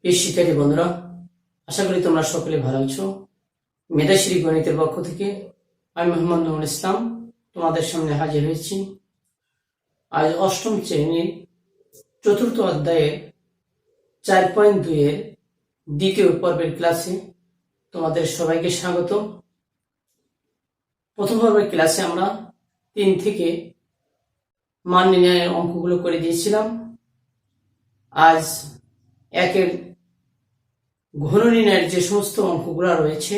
এই শিক্ষার্থী বন্ধুরা, আশা করি তোমরা সকলে ভালো আছো। মেধাশ্রী গণিতের পক্ষ থেকে আমি মোহাম্মদ নুরুল ইসলাম তোমাদের সামনে হাজির হয়েছি। আজ অষ্টম শ্রেণীর চতুর্থ অধ্যায়ের 4.2 এর দ্বিতীয় পর্বের ক্লাসে তোমাদের সবাইকে স্বাগত। প্রথম পর্বের ক্লাসে আমরা 3 থেকে মান নির্ণয়ের অঙ্কগুলো করে দিয়েছিলাম। আজ 1-এর ঘন নির্ণয়ের যে সমস্ত অঙ্কগুলো রয়েছে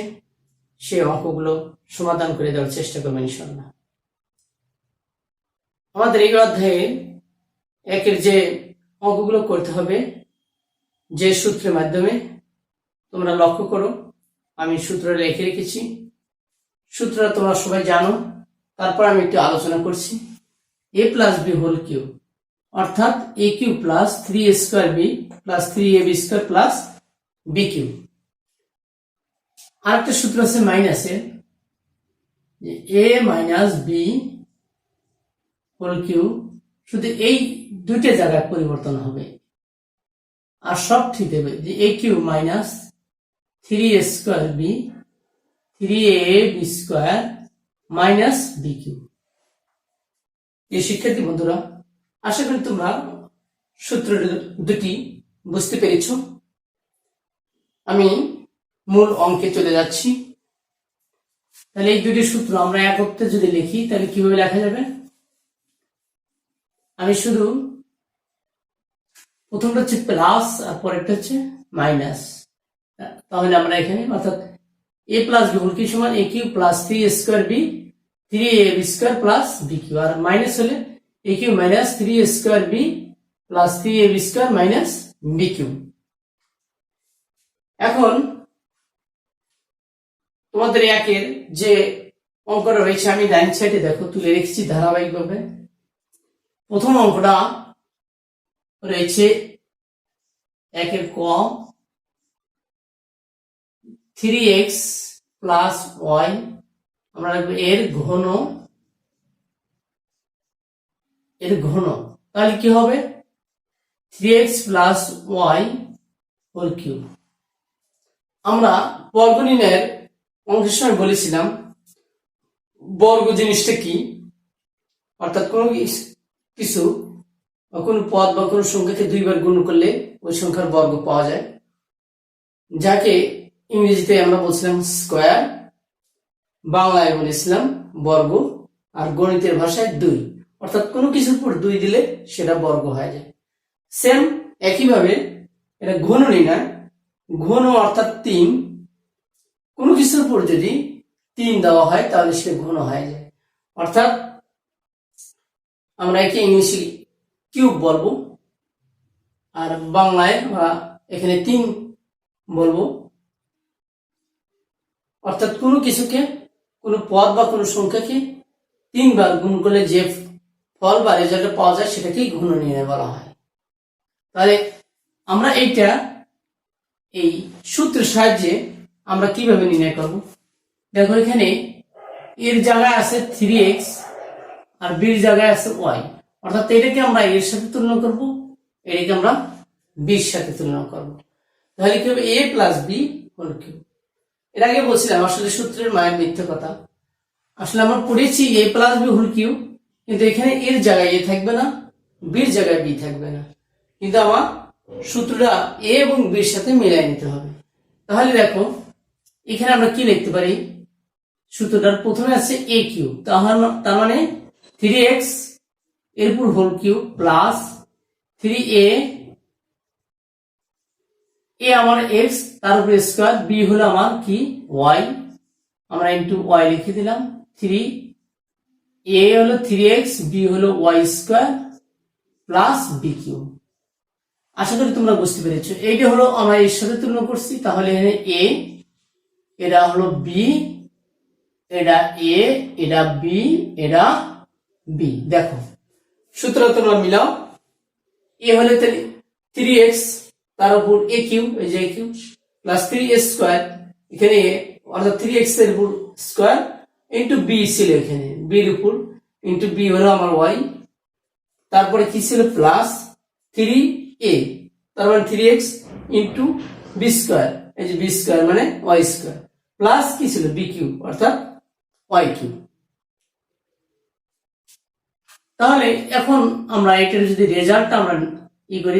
সেই অঙ্কগুলো সমাধান করে দেওয়ার চেষ্টা করবেন ইনশাআল্লাহ। আমাদের এই অধ্যায়ে 1-এর যে অঙ্কগুলো করতে হবে যে সূত্রের মাধ্যমে, তোমরা লক্ষ্য করো আমি সূত্র লিখে রেখেছি। সূত্রটা তোমরা সবাই জানো, তারপর আমি একটু আলোচনা করছি। a plus B whole cube অর্থাৎ a cube plus 3a square B plus 3ab square plus B cube. আরেকটা সূত্র আছে মাইনাসের, a minus B whole cube, শুধু এই দুইটা জায়গায় পরিবর্তন হবে আর সব ঠিক হবে, যে a cube minus 3a square B 3ab square minus B cube. এই শিক্ষার্থী বন্ধুরা, আশা করি তোমরা সূত্র দুটি বুঝতে পেরেছ। আমি মূল অঙ্কে চলে যাচ্ছি। তাহলে এই দুটি সূত্র আমরা একত্রে যদি লিখি তাহলে কিভাবে লেখা যাবে? আমি শুধু প্রথমটা হচ্ছে প্লাস আর পরেরটা হচ্ছে মাইনাস। তাহলে আমরা এখানে অর্থাৎ a plus B whole cube সমান a cube plus 3a square B 3ab square plus B cube, আর মাইনাস হলে a cube minus 3a square B plus 3ab square minus B cube. এখন তোমাদের 1-এর যে অঙ্কটা রয়েছে আমি ডাইন সাইডে দেখো তুলে রেখেছি ধারাবাহিকভাবে। প্রথম অঙ্কটা রয়েছে 1-এর ক 3x প্লাস y, আমরা লিখবো এর ঘন। তাহলে কি হবে? 3x plus y whole cube. আমরা বর্গ নির্ণয়ের অঙ্কের সময় বলেছিলাম বর্গ জিনিসটা কি, অর্থাৎ কোনো কিছু বা কোনো পদ বা কোনো সংখ্যাকে দুইবার গুণ করলে ওই সংখ্যার বর্গ পাওয়া যায়, যাকে ইংরেজিতে আমরা বলছিলাম স্কোয়ার, বাংলায় বলেছিলাম বর্গ, আর গণিতের ভাষায় 2। অর্থাৎ কোনো কিছুর উপর 2 দিলে সেটা বর্গ হয়ে যায়। সেম একইভাবে এটা ঘন নির্ণয়। ঘন অর্থাৎ 3, কোনো কিছুর উপর যদি 3 দেওয়া হয় তাহলে সেটা ঘন হয়ে যায়। অর্থাৎ আমরা একে ইংলিশে কিউব বলবো আর বাংলায় আমরা এখানে 3 বলবো। অর্থাৎ কোনো কিছুকে, কোনো পদ বা কোনো সংখ্যাকে 3 বার গুণ করলে যে ফল বা রেজাল্ট পাওয়া যায় সেটাকেই ঘন নির্ণয় বলা হয়। তাহলে আমরা এইটা এই সূত্রের সাহায্যে আমরা কিভাবে নির্ণয় করব? দেখো এখানে এর জায়গায় আছে 3x আর বির জায়গায় আছে y, অর্থাৎ এটাকে আমরা এর সাথে তুলনা করব, এটাকে আমরা বির সাথে তুলনা করব। তাহলে কি হবে? a plus B whole cube. এর আগে বলছিলাম আসলে সূত্রের মায়ের মিথ্যে কথা। আসলে আমরা পড়েছি a plus B whole cube, কিন্তু এখানে এর জায়গায় a থাকবে না, বির জায়গায় বি থাকবে না, কিন্তু আমার সূত্রটা a এবং বির সাথে মিলাই নিতে হবে। তাহলে দেখো এখানে আমরা কি লিখতে পারি? সূত্রটার প্রথমে আছে a কিউব, তার মানে 3x এর উপর whole cube plus 3a, a আমার x, তার উপর স্কয়ার, b হলো আমার কি y, আমরা ইনটু y লিখে দিলাম। 3a হলো 3x, b হলো y square plus b cube. আশা করি তোমরা বুঝতে পেরেছো। এইটা হলো আমরা এর সাথে তুলনা করছি, তাহলে এখানে a, এটা হলো b, এটা a, এটা b, এটা b। দেখো সূত্র তোমরা মিলাও। a হলে 3x, তার উপর a কিউব, এই যে a cube plus 3a square, এখানে অর্থাৎ 3x এর উপর স্কয়ার ইনটু b ছিল, এখানে b এর উপর ইনটু b হলো আমার y, তারপরে কি ছিল প্লাস 3a, তার মানে 3x ইন্টু বি স্কোয়ার, এই যে বি স্কোয়ার মানে ওয়াই স্কোয়ার, প্লাস কি ছিল বি কিউব অর্থাৎ ওয়াই কিউব। তাহলে এখন আমরা এটার যদি রেজাল্ট আমরা করি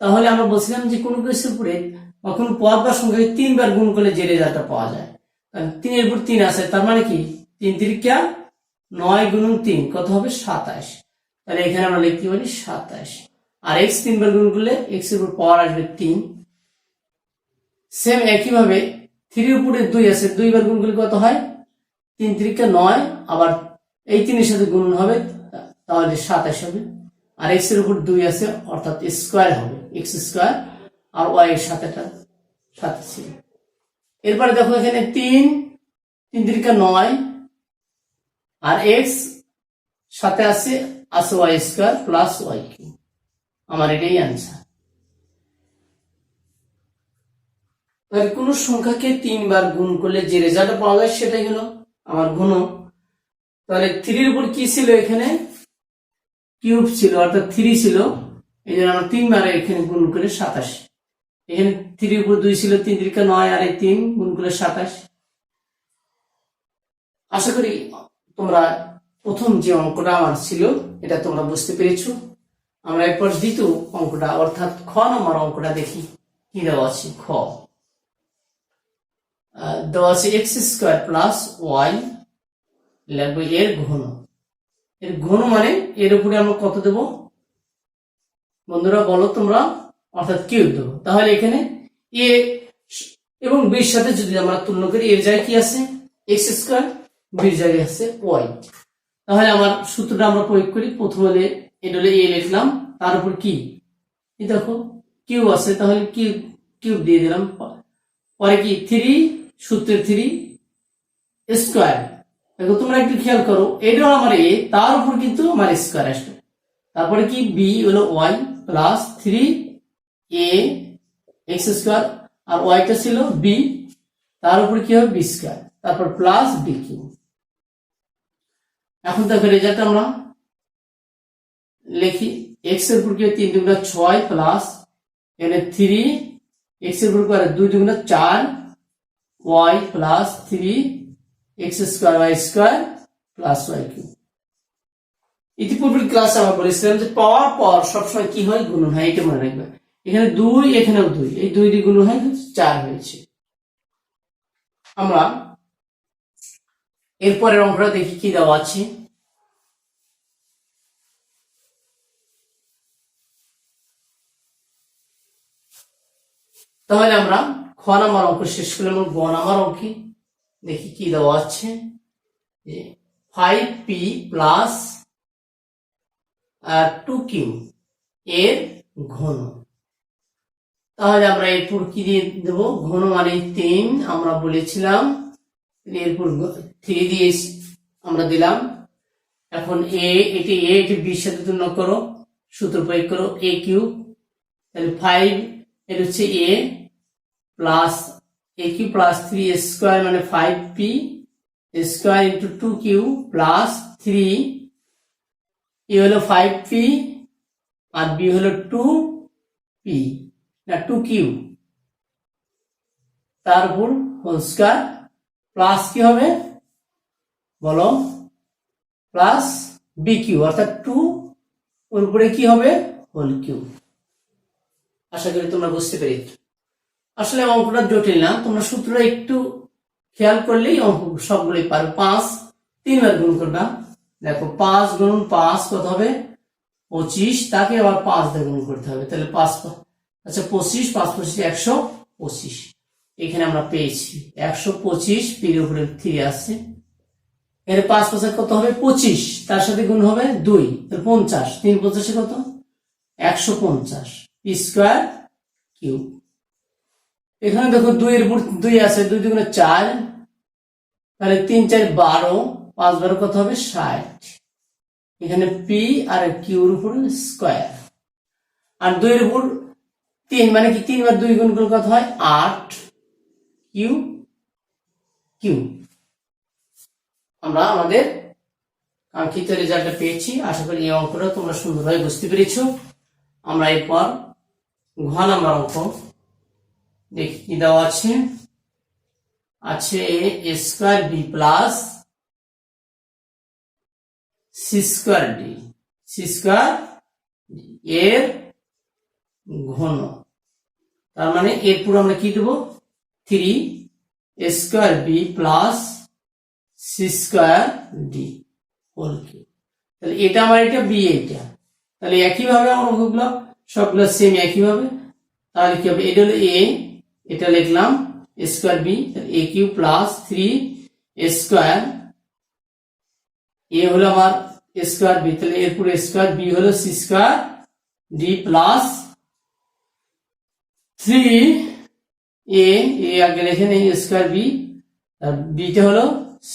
তাহলে আমরা বলছিলাম যে কোনো কিছুর উপরে বা কোনো পদ বা সংখ্যাকে 3 বার গুণ করলে যে রেজাল্টটা পাওয়া যায়, 3 এর উপর 3 আছে, তার মানে কি 3 তিরিকা 9 গুণন 3 কত হবে 27। তাহলে এখানে আমরা লিখতে পারি 27। আর x 3 বার গুণ করলে x এর উপর পাওয়ার আসবে 3। সেম একই ভাবে 3 এর উপরে 2 আছে, 2 বার গুণ করলে কত হয় 3 তিরিকা 9, আবার এই 3 এর সাথে গুণ হবে তাহলে 27 হবে। আর x এর উপর 2 আছে অর্থাৎ স্কয়ার হবে x স্কয়ার, আর y এর সাথেটা সাথে ছিল। এরপরে দেখো এখানে 3 তিরিকা 9 আর x সাথে আছে y square plus y cube. আমার এটাই आंसर। তাহলে কোন সংখ্যাকে 3 বার গুণ করলে যে রেজাল্ট পাওয়া যায় সেটাই হলো আমার গুণ। তাহলে 3 এর উপর কি ছিল, এখানে কিউব ছিল অর্থাৎ 3 ছিল, এই জন্য আমরা 3 বার এখানে গুণ করে 27। এখানে 3 এর উপর 2 ছিল, 3 তিরিকা 9 আর এই 3 গুণ করে 27। আশা করি তোমরা প্রথম যে অঙ্কটা আমার ছিল এটা তোমরা বুঝতে পেরেছো। আমরা এরপর দ্বিতীয় অঙ্কটা অর্থাৎ খ নম্বর অঙ্কটা দেখি কি দেওয়া আছে। খ দেওয়া আছে এক্স স্কোয়ার প্লাস ওয়াই, লাগবে এর ঘন। এর ঘন মানে এর উপরে আমরা কত দেব বন্ধুরা বলো তোমরা, অর্থাৎ কিউব দেবো। তাহলে এখানে এ এবং বির সাথে যদি আমরা তুলনা করি, এর জায়গায় কি আছে এক্স স্কোয়ার, বির জায়গায় আছে ওয়াই। তাহলে আমার সূত্রটা আমরা প্রয়োগ করি। প্রথমে এটা হলে এ লিখলাম, তার উপর কি দেখো কিউব আছে, তাহলে কিউব দিয়ে দিলাম। পরে কি 3 সূত্রের 3 স্কোয়ার। দেখো তোমরা একটু খেয়াল করো, এটাও আমার এ, তার উপর কিন্তু আমার স্কোয়ার আসবে। তারপরে কি বি হলো ওয়াই প্লাস 3 এ এক্স স্কোয়ার, আর ওয়াইটা ছিল বি, তার উপর কি হবে বি স্কোয়ার, তারপর প্লাস বি কিউব। এখন দেখো রেজাল্ট আমরা লিখি। এক্স এর উপর কি 3 দুগুণা 6 প্লাস এখানে 3 এক্স এর উপর 2 দুগুণা 4 Y plus 3 x square Y square plus Y cube. ইতিপূর্বের ক্লাসে আমরা বলেছিলাম যে পাওয়ার পর সবসময় কি হয় গুণন হয়, এটা মনে রাখবে। এখানে 2 এখানেও 2, এই 2 দিয়ে গুণ হয় 4 হয়েছে। আমরা এরপরের অঙ্কটা দেখি কি দেওয়া আছে। তাহলে আমরা খ নাম্বার অঙ্ক শেষ করলাম, গ নাম্বার অঙ্কে দেখি কি দেওয়া আছে। 5p প্লাস 2q এর ঘন। তাহলে আমরা এরপর কি দিয়ে দেবো, ঘন মানে 3 আমরা বলেছিলাম, এরপর 3 দিয়ে আমরা দিলাম। এখন এটি বির সাথে তুলনা করো, সূত্র প্রয়োগ করো এ কিউব। তাহলে 5 এর হচ্ছে এ প্লাস এ কিউব প্লাস 3 স্কোয়ার মানে 5p square into 2q plus 3 a হলো 5p আর বি হলো 2p না 2q, তার উপর হোল স্কোয়ার প্লাস কি হবে বলো, প্লাস বি কিউ অর্থাৎ 2 ওর উপরে কি হবে হোল কিউ। আশা করি তোমরা বুঝতে পেরেছো। আসলে অঙ্কটা জটিল না, তোমরা সূত্রটা একটু খেয়াল করলেই অঙ্ক সবগুলোই পারো। 5 3 বার গুণ করবা, দেখো 5 গুণ 5 কত হবে 25, তাকে আবার 5 দিয়ে গুণ করতে হবে, তাহলে 5 আচ্ছা 25 5 25 125। এখানে আমরা পেয়েছি 125, পির উপরে 3 আসছে, এর 5 5 কত হবে 25, তার সাথে গুণ হবে 2 তাহলে 50, 3 50 কত 150 পি স্কয়ার কিউব। এখানে দেখো 2 এর উপর 2 আছে, 2 দুগুণে 4, তাহলে 3 4 12, 5 12 কত হবে 60। এখানে পি আর কিউ এর উপর স্কয়ার, আর 2 এর উপর 3 মানে কি 3 বার 2 গুণ করলে কত হয় 8 কিউ কিউ। আমরা আমাদের কাঙ্ক্ষিত রেজাল্টটা পেয়েছি। আশা করি এই অঙ্কটা তোমরা সুন্দরভাবে বুঝতে পেরেছো। আমরা এরপর ঘ নাম্বার অঙ্ক দেখি কি দেওয়া আছে, A square B plus C square D, এর ঘন। তার মানে এর পুরো আমরা কি দেবো, 3 A square B plus C square D whole cube. তাহলে এটা আমার, এটা বি, এইটা তাহলে একইভাবে আমার অঙ্কগুলো সবগুলো সেম একইভাবে। তাহলে কি হবে, এটা হলো এ, এটা লিখলাম A square B, A cube plus 3 A square, A হলো আমার স্কোয়ার বি, তাহলে এর পুরো স্কোয়ার, বি হলো C square D plus 3 A আগে লিখে নেই স্কোয়ার বি, আর বিটা হলো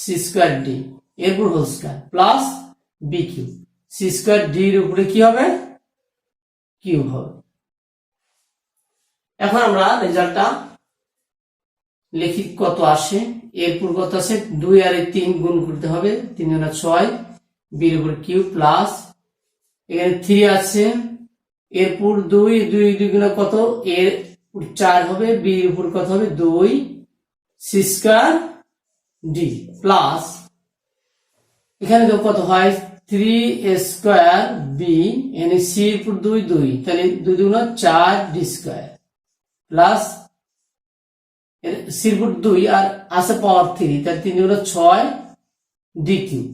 সি স্কোয়ার ডি এরপর whole square plus B cube, C square D এর উপরে কি হবে, কিউব হবে। এখন আমরা রেজাল্টটা লিখি কত আসে, এরপর কত আছে 2 আর 3 গুণ করতে হবে, 3 গুণ 6 বি এর উপর কিউব প্লাস এখানে 3 আছে, এরপর 2 গুণ কত, এর 4 হবে, বি এর উপর কত হবে 2 সি স্কোয়ার ডি প্লাস এখানে কত হয় 3 এ স্কোয়ার বি, এনে সি এর উপর 2 তাহলে 2 গুণ 4 ডি স্কোয়ার প্লাস সির উপর 2 আর আছে পাওয়ার 3, তাহলে 3 গুণ 6 ডি কিউব।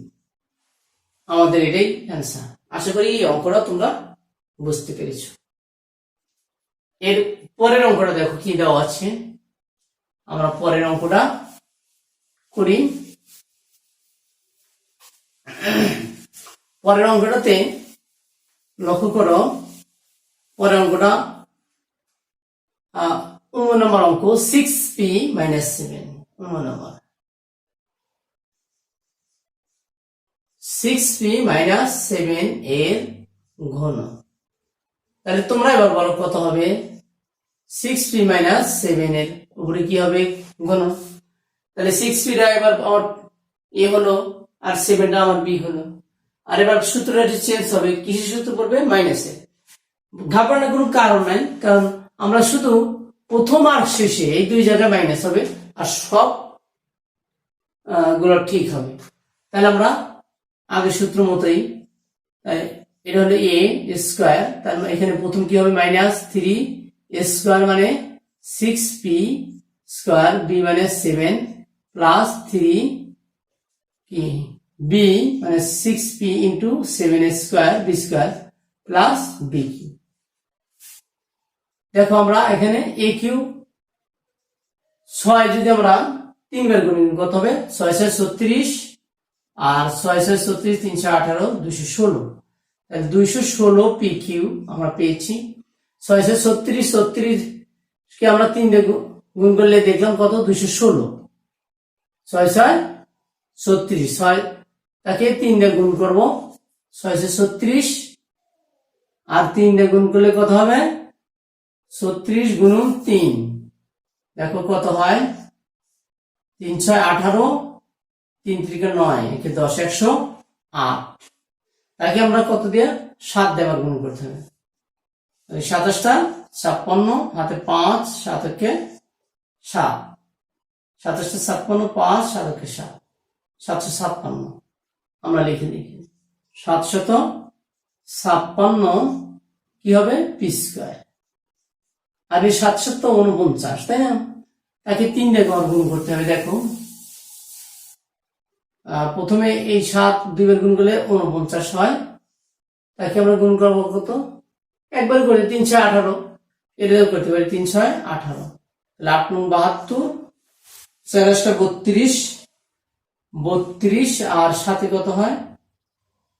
আমাদের এটাই অ্যান্সার। আশা করি এই অঙ্কটা তোমরা বুঝতে পেরেছো। এর পরের অঙ্কটা দেখো কি দেওয়া আছে, আমরা পরের অঙ্কটা করি। পরের অঙ্কটাতে লক্ষ্য করো, পরের অঙ্কটা 19 নম্বর অঙ্ক, 6p - 7, 19 নম্বর 6p - 7 এর ঘন। তাহলে তোমরা এবার বলো কত হবে, 6p - 7 এর উপরে কি হবে, ঘন। তাহলে 6p টা এবার আমার এ হলো আর 7 টা আমার বি হলো, আর এবার সূত্রটা চেঞ্জ হবে, কিসের সূত্র পড়বে, মাইনাসে। ঘাবড়ানোর কোনো কারণ নাই, কারণ আমরা শুধু প্রথম আর শেষে এই 2 জায়গায় মাইনাস হবে, আর সব গুলো ঠিক হবে। তাহলে আমরা আগের সূত্র মতোই, এটা হলো এ স্কোয়ার, তার মানে এখানে প্রথম কি হবে, -3 স্কোয়ার মানে 6p স্কোয়ার, বি মানে 7 প্লাস 3 কি বি মানে 6p into 7 square B square plus B cube. দেখো আমরা এখানে এ কিউব 6 যদি আমরা 3 বার গুণ কত হবে, 6 6 36 আর 6 6 36 318 216, তাহলে 216 পি কিউব আমরা পেয়েছি। 6 6 36 কে আমরা 3 দিয়ে গুণ করলে দেখলাম কত, 216, 6 6 36, 6 তাকে 3 দিয়ে গুণ করবো, 6 6 36 আর 3 দিয়ে গুণ করলে কত হবে, 36 গুণন 3, দেখো কত হয়, 3 6 18, 3 3 9, একে 10 108, তাকে আমরা কত দিয়ে 7 দিয়ে আবার গুণ করতে হবে, 27 টা 56 হাতে 5 7 একে 7, 27 টা 56 5 7 একে 7, 756 আমরা লিখে লিখি 756 কি হবে, পি স্কোয়ার। আর এই 749, তাই না, তাকে 3 দিয়ে গুণ করতে হবে। দেখো প্রথমে এই 7 2 বার গুণ করলে 49 হয়, তাকে আমরা গুণ করবো কত, একবার করে 3 6 18, এটাও করতে পারি 3 6 18, তাহলে 8 9 72, 4 32, 32 আর সাথে কত হয়,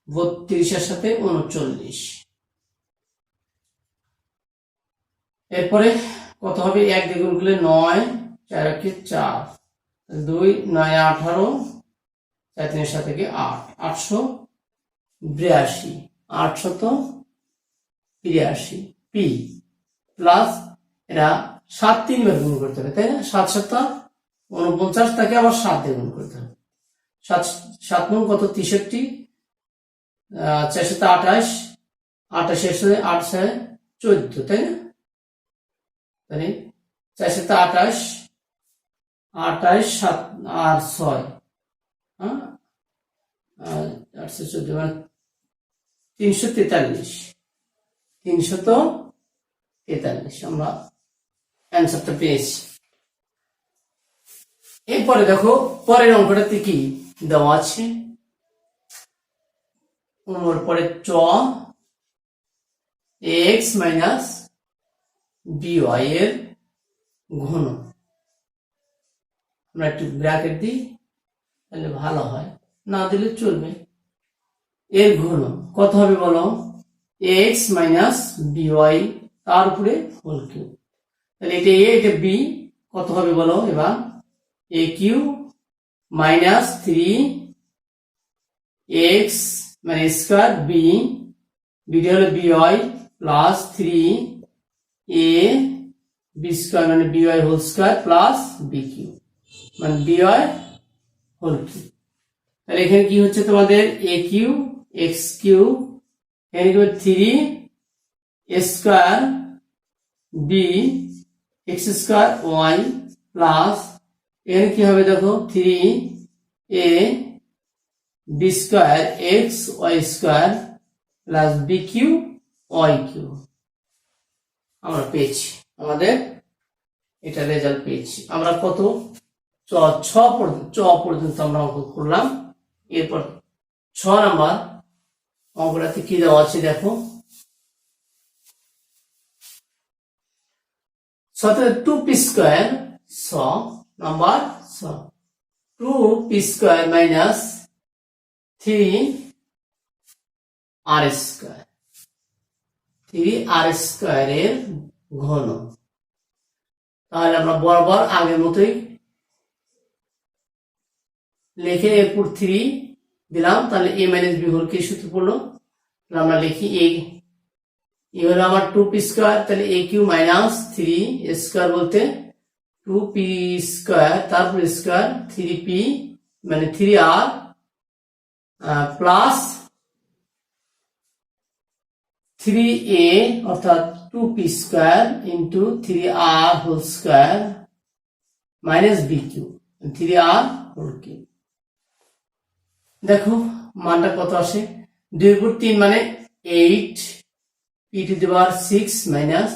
32 এর সাথে 39, এরপরে কত হবে, 1 দিয়ে গুণ করলে 9 4 একে 4, 2 9 18, 4 3 7 একে 8, 882, 883 পি প্লাস এরা 7 3 বার গুণ করতে হবে, তাই না, 7 7 49, তাকে আবার 7 দিয়ে গুণ করতে হবে, 7 7 9 কত 63, 4 7 28, 28 এর সাথে 8 6 14, তাই না, তাহলে 4 সাথে 28, 28 7 আর 6, হ্যাঁ, 814 মানে 343, 343 আমরা অ্যান্সারটা পেয়েছি। এরপরে দেখো পরের অঙ্কটাতে কি দেওয়া আছে, পরে চ x মাইনাস by এর ঘন, আমরা একটু ব্র্যাকেট দিই তাহলে ভালো হয়, না দিলে চলবে। এর ঘন কত হবে বলো, x মাইনাস by তার উপরে হোল কিউব, তাহলে এটা a এটা b, কত হবে বলো এবার, a কিউব মাইনাস 3x মানে স্কয়ার b, বিটা হলো by plus 3a b square মানে by whole square plus b cube মানে by হোল কিউব। তাহলে এখানে কি হচ্ছে তোমাদের a কিউব x কিউব, এখানে কি 3 square b x square y plus এখানে কি হবে দেখো 3a b square x y square plus b cube y cube আমরা পেয়েছি, আমাদের এটা রেজাল্ট পেয়েছি। আমরা কত ছ পর্যন্ত আমরা অঙ্ক করলাম। এরপর 6 নাম্বার অঙ্কটাতে কি দেওয়া আছে দেখো, 2p square number 2p square minus 3r square, 3r স্কয়ারের ঘন। তাহলে আমরা বরাবর আগের মতোই লিখে এরপর 3 দিলাম, তাহলে a মাইনাস b হোল কি সূত্র পড়লো, আমরা লিখি a হলো আমার 2p স্কয়ার, তাহলে a কিউব মাইনাস 3 স্কয়ার বলতে 2p স্কয়ার তারপর স্কয়ার 3p মানে 3r প্লাস 3a অর্থাৎ 2p square into 3r whole square minus b cube 3r whole cube. দেখো মানটা কত আসে, 2 উপর 3 মানে 8 p to the power 6 minus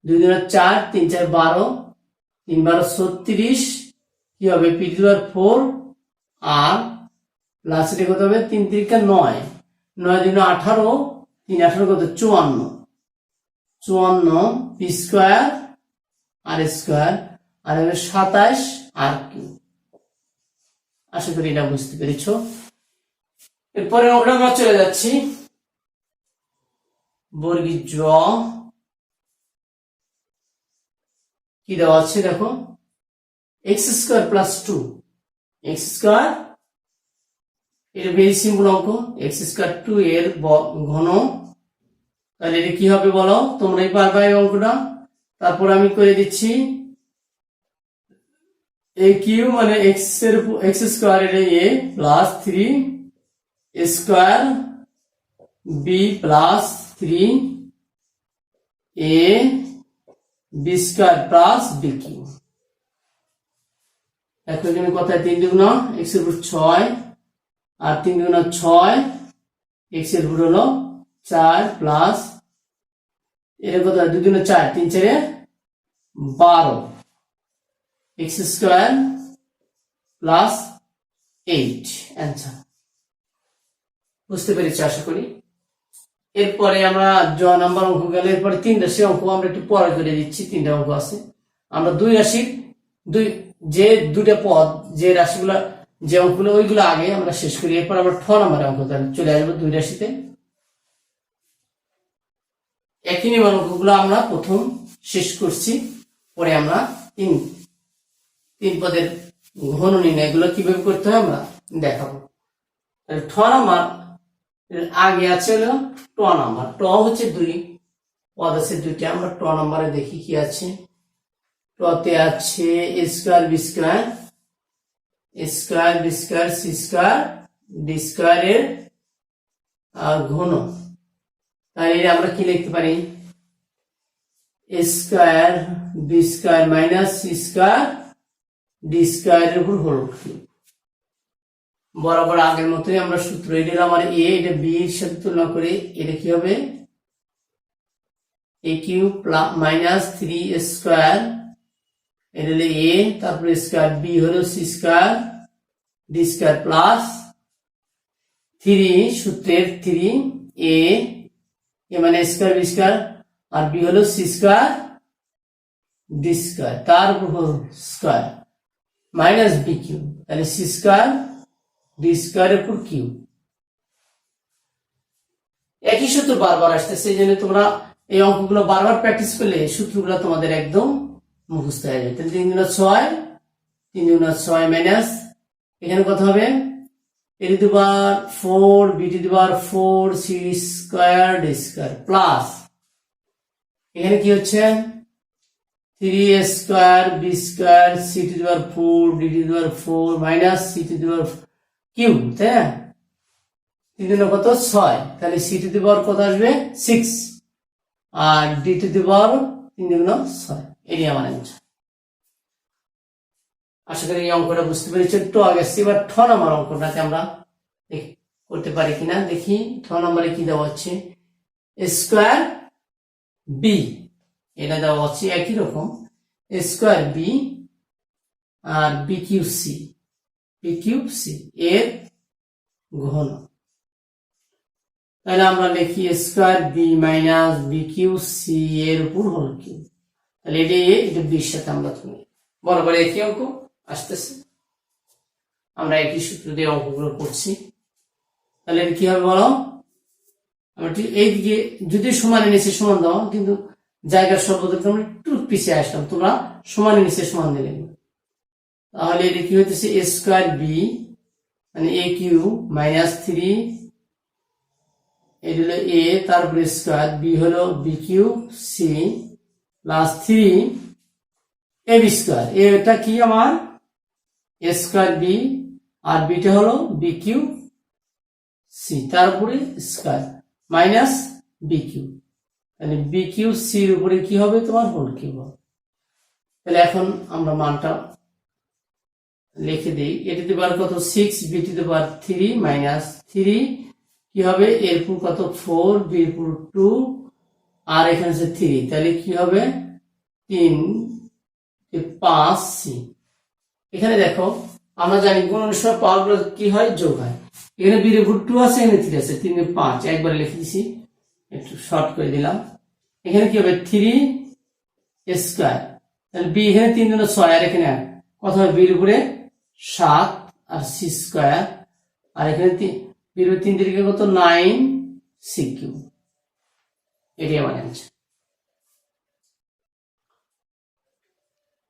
2 দুগুণে 4 3 4 12 3 12 36 কি হবে p টু দি পাওয়ার 4 আর প্লাস এটা কত হবে 3 3 9 9 দুগুণে 18 3 18 কত 54 p স্কয়ার আর স্কয়ার আর হবে 27 আর কিউব। আশা করি এটা বুঝতে পেরেছো। এরপরে আমরা চলে যাচ্ছি বর্গীর জ, কি দেওয়া আছে দেখো, x square plus 2 x square, এটা ভেরি সিম্পল অঙ্ক, x স্কয়ার 2 এর ঘন, তাহলে এটা কি হবে বলো, তোমরাই পারবে এই অঙ্কটা। তারপর আমি করে দিচ্ছি a কিউব মানে x স্কয়ার এর a plus 3 square b plus 3a b square plus b cube. এখন এখানে কথায় 3 দুগুণা x এর উপর 6 আর 3 দুগুণা 6 x এর উপর হলো 4 প্লাস এর কথা 2 দুগুণা 4 3 4 12 x স্কয়ার প্লাস 8 অ্যান্সার। বুঝতে পেরেছি আশা করি। এরপরে আমরা জ নাম্বার অঙ্ক গেলে এরপরে 3 রাশির অঙ্ক আমরা একটু পরে করে দিচ্ছি, 3টা অঙ্ক আছে। আমরা 2 রাশির যে দুটা পদ যে রাশিগুলো যে অঙ্কগুলো ওইগুলো আগে আমরা শেষ করি, এরপর আমরা 6 নাম্বার অঙ্ক চলে আসবো 2 রাশিতে। একই নিয়মের অঙ্কগুলো আমরা প্রথম শেষ করছি, পরে আমরা তিন পদের ঘন নির্ণয় এগুলো কিভাবে করতে হয় আমরা দেখাবো। 6 নাম্বার আগে আছে হলো ট নাম্বার, ট হচ্ছে 2 পদ আছে 2টা, আমরা ট নাম্বারে দেখি কি আছে। টতে আছে a square b square b square c square d square এর ঘন। তাহলে আমরা কি লিখতে পারি, A square B square minus C square D স্কয়ারের উপর হোল কিউব। বরাবর আগের মতোই আমরা সূত্র, এটা আমার এ, এটা বি এর সাথে তুলনা করে এটা কি হবে, এ কিউব মাইনাস 3 স্কয়ার, এটা হলো এ, তারপরে স্কয়ার, বি হলো C square D square plus 3 সূত্রের 3 এ মানে স্কয়ার বি স্কয়ার, আর বি হলো সি স্কয়ার ডি স্কয়ার, তার উপর স্কয়ার মাইনাস বি কিউব, তাহলে সি স্কয়ার ডি স্কয়ারের উপর কিউব। একই সূত্র বারবার আসতেছে, এই জন্য তোমরা এই অঙ্কগুলো বারবার প্র্যাকটিস করলে সূত্রগুলো তোমাদের একদম মুখস্থ হয়ে যাবে। তাহলে 3 গুণা 6, 3 গুণা 6 মাইনাস এখানে কত হবে, a to the power 4 b to the power 4 c square d square plus এখানে কি হচ্ছে 3a square b square c to the power 4 d to the power 4 minus c to the power cube, তাই না? 3 গুণা কত 6, তাহলে c to the power কত আসবে 6 আর d to the power 3 গুণা 6, এটি আমার অ্যান্সার। আশা করি এই অঙ্কটা বুঝতে পেরেছি। একটু আগে আসছি, এবার 6 নম্বর অঙ্কটাকে আমরা করতে পারি কিনা দেখি। 6 নম্বরে কি দেওয়া হচ্ছে, স্কয়ার বি, এটা দেওয়া হচ্ছে একই রকম, স্কয়ার বি আর বি কিউব সি এর ঘন। তাহলে আমরা লিখি square B minus B cube C এর উপর হোল কিউব। তাহলে এটা এ, এটা বির সাথে আমরা তুলি, বরাবর একই অঙ্ক আসতেছে, আমরা একই সূত্র দিয়ে অঙ্কগুলো করছি। তাহলে কি হবে বলো, আমরা ঠিক এইদিকে যদি সমানে নিচে সমান দাও, কিন্তু জায়গার সর্বদা আমরা একটু পিছিয়ে আসলাম, তোমরা সমানে নিচে সমান দিলে, তাহলে এটা কি হইতেছে এ স্কয়ার বি মানে এ কিউ মাইনাস 3, এটা হলো এ, তারপরে স্কয়ার, বি হলো B Q C plus 3 a B square, এটা কি আমার এ স্কয়ার বি আর বিটা হলো বি কিউ সি, তারপরে স্কয়ার মাইনাস বি কিউ, তাহলে বি কিউ সির উপরে কি হবে তোমার হোল কিউব হবে। তাহলে এখন আমরা মানটা লিখে দিই, এ টু দি পাওয়ার কত 6 B to the power 3 minus 3 কি হবে এর উপর কত 4 বি এর উপর 2 আর এখানে আছে 3, তাহলে কি হবে 3 5 সি। এখানে দেখো আমরা জানি গুণনের সময় পাওয়ার গুলো কি হয়, যোগ হয়। এখানে বি এর উপর 2 আছে, এখানে 3 আছে, 3 5 একবারে লিখে দিছি, একটু শর্ট করে দিলাম। এখানে কি হবে 3 স্কয়ার, তাহলে বি এখানে 3 গুণ 6 আর এখানে কত হবে বি এর উপরে 7 আর সি স্কয়ার, আর এখানে বি এর 3 তিরিকে কত 9 সি কিউব, এটাই আমার অ্যান্সার।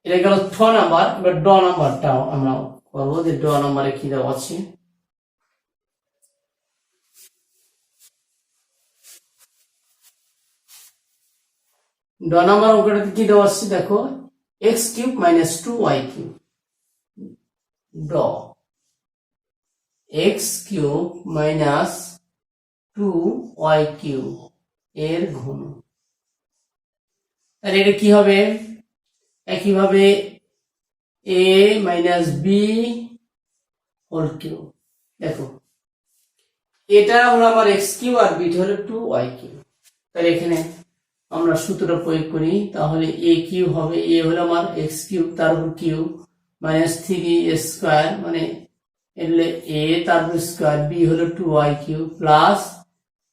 এটা গেল 6 নাম্বার। এবার ড নাম্বারটাও আমরা করবো, যে ড নাম্বারে কি দেওয়া আছে। ড নাম্বার অঙ্কটাতে কি দেওয়া আছে দেখো, X cube minus 2y cube, ড X cube minus 2y cube এর ঘন। তাহলে এটা কি হবে, একইভাবে a minus B whole cube. দেখো এটা হলো আমার এক্স কিউব আর বিটা হলো 2y কিউব। তাহলে এখানে আমরা সূত্রটা প্রয়োগ করি, তাহলে a কিউব হবে, a হলো আমার এক্স কিউব তার উপর কিউব মাইনাস 3 স্কয়ার মানে এলে a তারপর স্কয়ার, বি হলো 2y কিউব প্লাস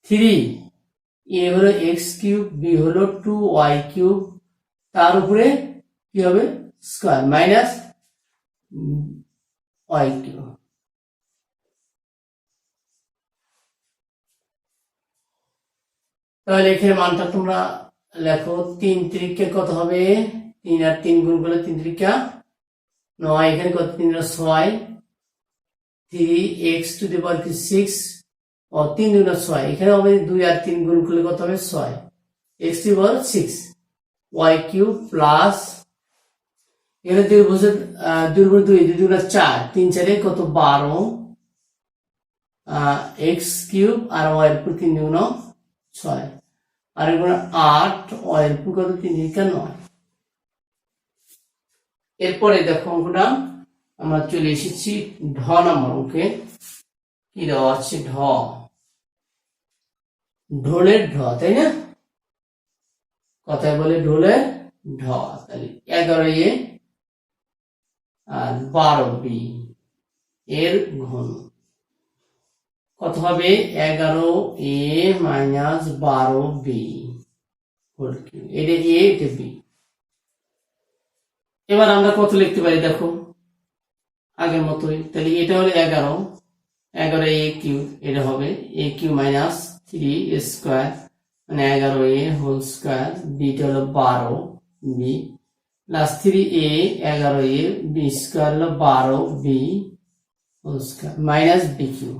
3 a হলো এক্স কিউব বি হলো 2y কিউব তার উপরে কি হবে স্কয়ার মাইনাস y কিউব। তাহলে এখানে মানটা তোমরা লেখো, 3 তিরিকে কত হবে, 3 আর 3 গুণ করলে 3 তিরিকা 9, এখানে কত 3 আর 6, 3x টু দি পাওয়ার 6 ও 3 গুণ 6, এখানে হবে 2 আর 3 গুণ করলে কত হবে 6, x two the power 6 y cube plus এখানে 2 বছর 2 উপর 2 2 গুণ 4, 3 4 কত 12 x কিউব আর y এর উপর 3 গুণ 6, আর এগুলো 8 এর উপর কত 3 3 9। এরপরে দেখো অঙ্কটা আমরা চলে এসেছি ঢ নাম্বার অঙ্কে। কি দেওয়া আছে? ঢ, ঢোলের ঢ, তাই না? কথায় বলে ঢোলের ঢ। তাহলে 11a আর 12b এর ঘন কত হবে? 11a minus 12b whole cube. এটা a, এটা b। এবার আমরা কত লিখতে পারি দেখো, আগের মতোই। তাহলে এটা হলো 11 a কিউব, এটা হবে a কিউব মাইনাস 3 স্কোয়ার মানে 11a হোল স্কোয়ার, বিটা হলো 12b plus 3a 11a b square হলো 12b whole square minus b cube.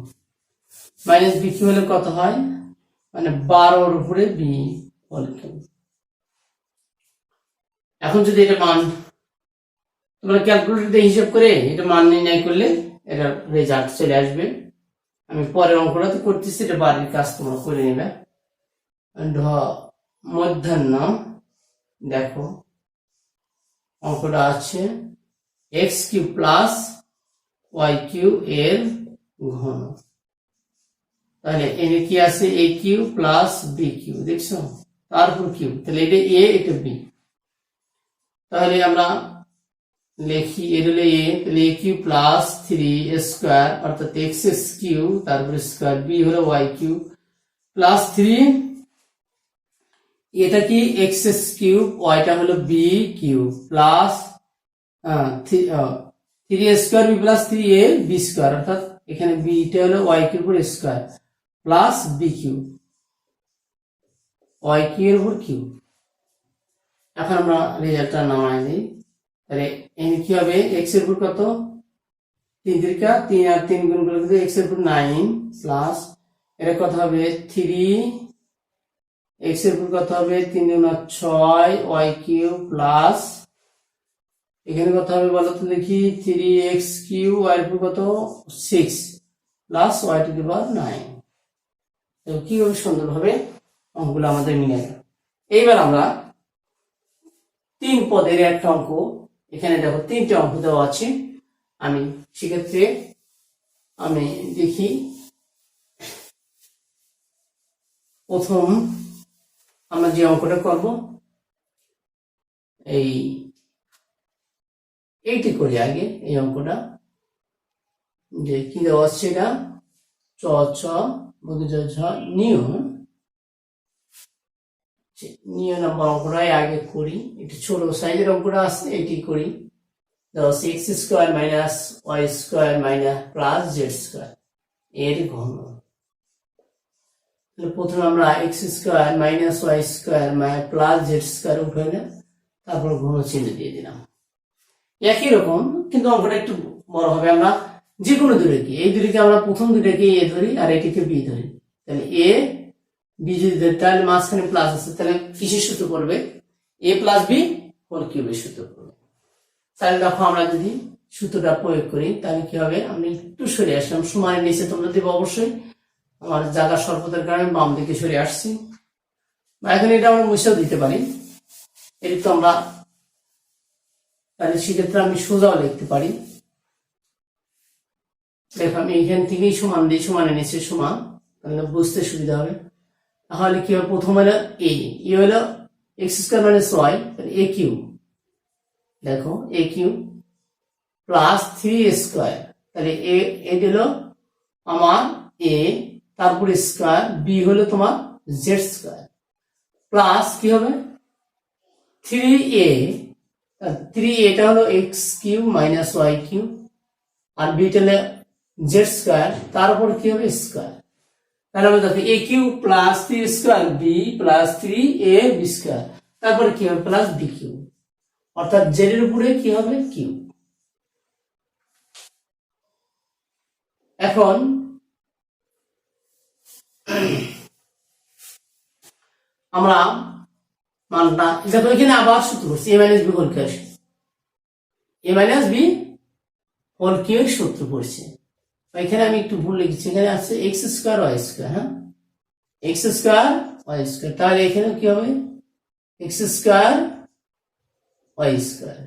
Minus b cube হলে কত হয়? মানে 12 এর উপরে b হোল কিউব। এখন যদি এটা মান তোমরা ক্যালকুলেটর দিয়ে হিসাব করে এটা মান নির্ণয় করলে এটা রেজাল্ট চলে আসবে। আমি পরের অঙ্কটা তো করতেছি, এটা বাড়ির কাজ তোমরা করে নেবে। ঢ মধ্যাহ্ন, দেখো অঙ্কটা আছে X cube plus Y cube এর ঘন। তাহলে এনে কি আছে? A cube plus B cube, দেখছো? তারপর কিউব, তাহলে এটা এ, এটা বি। তাহলে আমরা লিখি এটা হলো এ, তাহলে এ কিউব প্লাস 3 স্কোয়ার অর্থাৎ এক্স কিউব, তারপরে স্কোয়ার, বি হলো ওয়াই কিউব প্লাস 3, এটা কি এক্স কিউব, ওয়াইটা হলো B cube plus 3 square B plus 3a B square, অর্থাৎ এখানে বিটা হলো ওয়াই কিউব এর square plus B cube, Y cube এর উপর কিউব। এখন আমরা রেজাল্টটা নামাই দিই। তাহলে এখানে কি হবে? এক্স এর উপর কত? 3 3 3 আর 3 গুণ করলে এক্স এর উপর 9 প্লাস এটা কত হবে? 3 এক্স এর উপর কত হবে? 3 গুণ 6 ওয়াই কিউব প্লাস এখানে কত হবে বলো তো দেখি? 3x কিউব ওয়াই এর উপর কত? 6 প্লাস ওয়াই টু দি পাওয়ার 9। তো কিভাবে সুন্দরভাবে অঙ্কগুলো আমাদের মিলে গেল। এইবার আমরা 3 পদের একটা অঙ্ক, এখানে দেখো 3টে অঙ্ক দেওয়া আছে। আমি সেক্ষেত্রে আমি দেখি প্রথম আমরা যে অঙ্কটা করব এইটি করি আগে। এই অঙ্কটা যে কি দেওয়া আছে এটা চ ছ নিয়ম নাম্বার অঙ্কটাই আগে করি। একটু ছোট সাইজের অঙ্কটা আছে, এটি করি। X square minus Y square minus plus Z square এর ঘন। প্রথমে আমরা X square minus Y square plus Z square উঠে না, তারপর ঘন চিহ্ন দিয়ে দিলাম। একই রকম কিন্তু অঙ্কটা একটু বড় হবে। আমরা যে কোনো দুটোকে, এই দুটোকে আমরা প্রথম দুটোকে এ ধরি আর এটিকে বি ধরি। তাহলে এ বি যদি ধরি তাহলে মাঝখানে প্লাস আছে, তাহলে কিসের সূত্র পড়বে? এ প্লাস বি হোল কিউবের সূত্র পড়বে। তাহলে দেখো আমরা যদি সূত্রটা প্রয়োগ করি তাহলে কি হবে? আমি একটু সরে আসলাম, সমানের নিচে তোমরা দেবো অবশ্যই। আমার জায়গা স্বল্পতার কারণে বাম দিকে সরে আসছি, বা এখন এটা আমরা মুছেও দিতে পারি। এটা তো আমরা তাহলে সেক্ষেত্রে আমি সোজাও লিখতে পারি। দেখো আমি এখান থেকেই সমান দিই, সমানের নিচে সমান, তাহলে বুঝতে সুবিধা হবে। তাহলে কি হবে? প্রথম হলো এ হলো এক্স স্কোয়ার মাইনাস ওয়াই, এ কিউব, দেখো এ কিউব প্লাস 3 স্কোয়ার, তাহলে এটা হলো আমার এ, তারপর স্কোয়ার, বি হলো তোমার জেড স্কোয়ার প্লাস কি হবে 3a, 3a হলো x cube minus y cube আর বিটা হলো জেড স্কোয়ার, তারপর কি হবে স্কোয়ার। তাহলে আমরা দেখো a cube plus 3 square B plus 3a B square, তারপরে কি হবে? প্লাস বি কিউব, অর্থাৎ জেড এর উপরে কি হবে? কিউব। এখন আমরা মানটা দেখো এখানে আবার সূত্র করছি এ মাইনাস বি হোল কিউব, এ মাইনাস বি হোল কিউব সূত্র পড়ছে। এখানে আমি একটু ভুল লিখেছি, এখানে আছে এক্স স্কোয়ার ওয়াই স্কোয়ার। হ্যাঁ, এক্স স্কোয়ার ওয়াই স্কোয়ার। তাহলে এখানে কি হবে এক্স স্কোয়ার ওয়াই স্কোয়ার।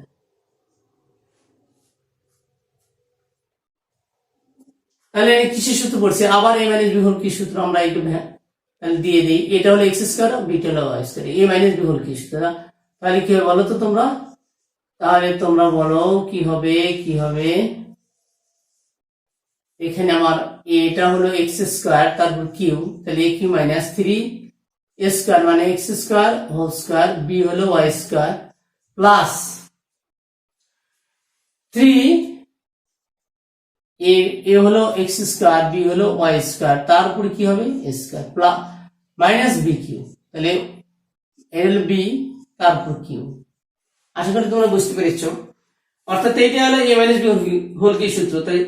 তাহলে কিসের সূত্র পড়ছে, আবার এ মাইনাস বি হোল কি সূত্র আমরা একটু তাহলে দিয়ে দিই। এটা হলো এক্স স্কোয়ার, বিটা হলো ওয়াই স্কোয়ার, এ মাইনাস বি হোল কি সূত্র। তাহলে কি হবে বলো তো তোমরা, তাহলে তোমরা বলো কি হবে, কি হবে। এখানে আমার এটা হলো এক্স স্কোয়ার, তারপর কিউ, তাহলে এ কিউ মাইনাস 3 স্কোয়ার মানে x square whole square, B হলো ওয়াই স্কোয়ার প্লাস 3 এ হলো এক্স স্কোয়ার, বি হলো ওয়াই স্কোয়ার, তারপরে কি হবে square plus minus b cube, তাহলে এল বি তারপর কিউ। আশা করি তোমরা বুঝতে পেরেছ। অর্থাৎ এইটা হলো এ মাইনাস বি হোল কি সূত্র, তাই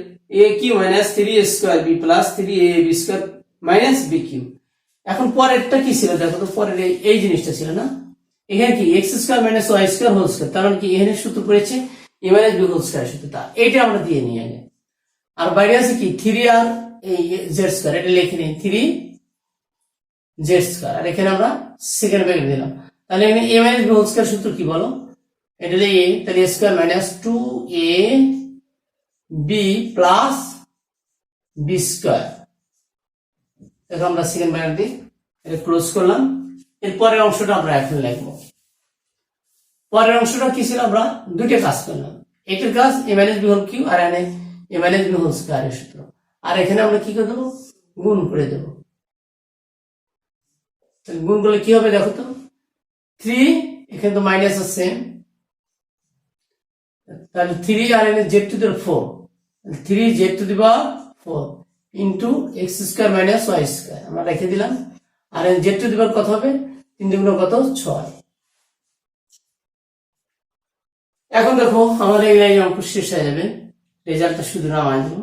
a cube minus 3 square B plus 3 a b square minus b cube. এখন পরেরটা কি ছিল দেখো তো, পরের এই জিনিসটা ছিল না, এখানে কি x square minus Y square whole square, তার মানে কি এখানে সূত্র পড়েছে a minus B whole square সূত্র, তা এইটা আমরা দিয়ে নিই আগে। আর বাইরে আছে কি 3 আর এই জেড স্কোয়ার, এটা লিখে নিই 3 জেড স্কোয়ার, আর এখানে আমরা সেকেন্ড ব্র্যাকেট দিলাম। তাহলে এখানে এ মাইনাস বি হোল স্কোয়ার সূত্র কি বলো, এটা হলো এ, তাহলে এ square minus 2 A B plus B square. দেখো আমরা সেকেন্ড ব্র্যাকেট দিই, এটা ক্লোজ করলাম। এর পরের অংশটা আমরা এখন লিখবো। পরের অংশটা কি ছিল, আমরা দুইটা কাজ করলাম, এটার কাজ এ মাইনাস বি হোল কিউ, আর এখানে এ মাইনাস বি হোল স্কোয়ারের সূত্র, আর এখানে আমরা কি করে দেবো গুণ করে দেবো। গুণ করলে কি হবে দেখো তো, 3 এখানে তো মাইনাস আছে, তাহলে 3 আর এখানে z to the power 4, 3 z to the power 4 into x square minus Y square আমরা রেখে দিলাম। আর জেড টু দি পাওয়ার কত হবে, 3 দুগুণ কত 6। এখন দেখো আমাদের এই অঙ্ক শেষ হয়ে যাবে, রেজাল্টটা শুধু নামাই দেবো।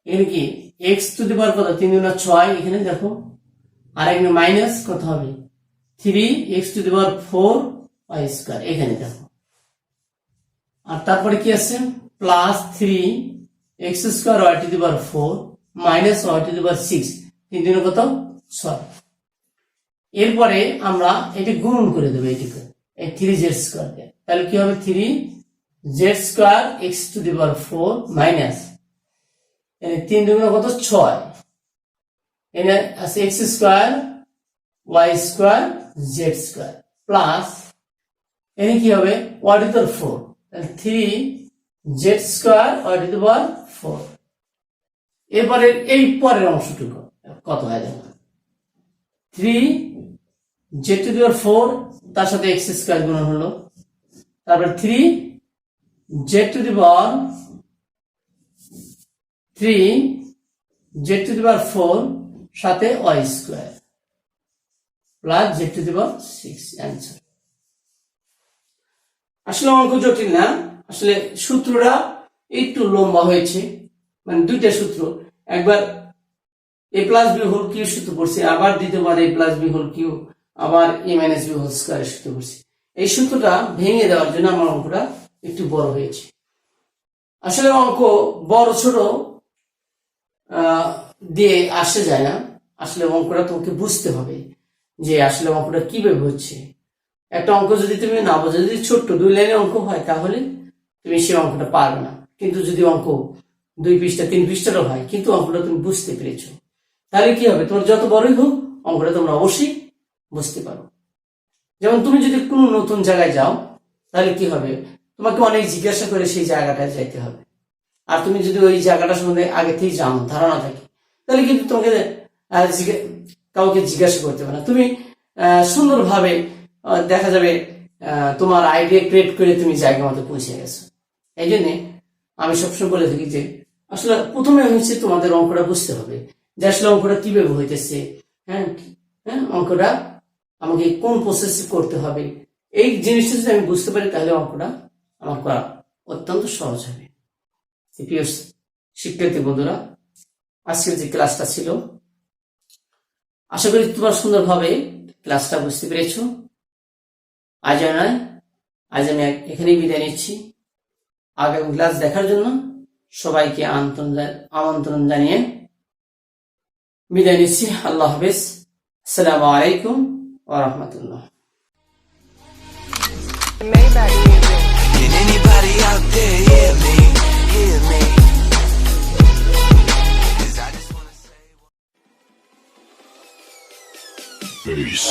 এখানে কি এক্স টু দি পাওয়ার কত 3 দুগুণ 6, এখানে দেখো, আর এখানে মাইনাস কত হবে 3 x to the power 4 y square, এখানে দেখো। আর তারপরে কি আছে plus 3 x square y to the power 4 minus y to the power 6, 3 দুগুণ কত 6। এরপরে আমরা এটা গুণন করে দেবো, এটিকে এই 3 জেড স্কোয়ার কে, তাহলে কি হবে 3 z square x to the power 4 minus 3 দুগুণ কত 6, এখানে আছে x square Y square z square plus এখানে কি হবে ওয়াই টু দি পাওয়ার 4, তাহলে 3 z square y to the power 4। এরপরে এই পরের অংশটুকু কত হয় দেখো, 3 জেড টু দি পাওয়ার 4 তার সাথে এক্স স্কোয়ার গুণন হলো, তারপর 3 z to the power 3 z to the power 4 সাথে y square plus z to the power 6 answer. আসলে অঙ্ক জটিল না, আসলে সূত্রটা একটু লম্বা হয়েছে, মানে দুইটা সূত্র, একবার এ প্লাস বি হোল কিউ সূত্র পড়ছে, আবার দ্বিতীয়বার এ প্লাস বি হোল কিউ, আবার এ মাইনাস বি হোল স্কোয়ারের সূত্র পড়ছে। এই সূত্রটা ভেঙে দেওয়ার জন্য আমার অঙ্কটা একটু বড় হয়েছে। আসলে অঙ্ক বড় ছোট দিয়ে আসে যায় না, আসলে অঙ্কটা তোমাকে বুঝতে হবে যে আসলে অঙ্কটা কিভাবে হচ্ছে। একটা অঙ্ক যদি তুমি না বোঝো, যদি ছোট্ট 2 লাইনের অঙ্ক হয় তাহলে তুমি সেই অঙ্কটা পারবে না, কিন্তু যদি অঙ্ক 2 পৃষ্ঠা 3 পৃষ্ঠারও হয় কিন্তু অঙ্কটা তুমি বুঝতে পেরেছো, তাহলে কি হবে তোমার যত বড়ই হোক অঙ্কটা তোমরা অবশ্যই বুঝতে পারো। যেমন তুমি যদি কোনো নতুন জায়গায় যাও তাহলে কি হবে, তোমাকে অনেক জিজ্ঞাসা করে সেই জায়গাটায় যাইতে হবে, আর তুমি যদি ওই জায়গাটা সম্বন্ধে আগে থেকেই জানো, ধারণা থাকে, তাহলে কিন্তু তোমাকে কাউকে জিজ্ঞাসা করতে হবে না, তুমি সুন্দরভাবে দেখা যাবে তোমার আইডিয়া ক্রিয়েট করে তুমি জায়গা মতো পৌঁছে গেছো। এই জন্যে আমি সবসময় বলে থাকি যে আসলে প্রথমে হচ্ছে তোমাদের অঙ্কটা বুঝতে হবে যে আসলে অঙ্কটা কিভাবে হইতেছে, হ্যাঁ অঙ্কটা আমাকে কোন প্রসেস করতে হবে, এই জিনিসটা যদি আমি বুঝতে পারি তাহলে অঙ্কটা আমার করা অত্যন্ত সহজ হবে। প্রিয় শিক্ষার্থী বন্ধুরা, আজকের যে ক্লাসটা ছিল আশা করি তোমরা সুন্দরভাবে ক্লাসটা বুঝতে পেরেছ। আজ আমি এখানেই বিদায় নিচ্ছি। আগামী ক্লাস দেখার জন্য সবাইকে আমন্ত্রণ জানিয়ে বিদায় নিচ্ছি। আল্লাহ হাফেজ। আসসালামু আলাইকুম ওয়া রাহমাতুল্লাহ। Maybach music. Can anybody out there hear me? Hear me? 'Cause I just wanna say Peace.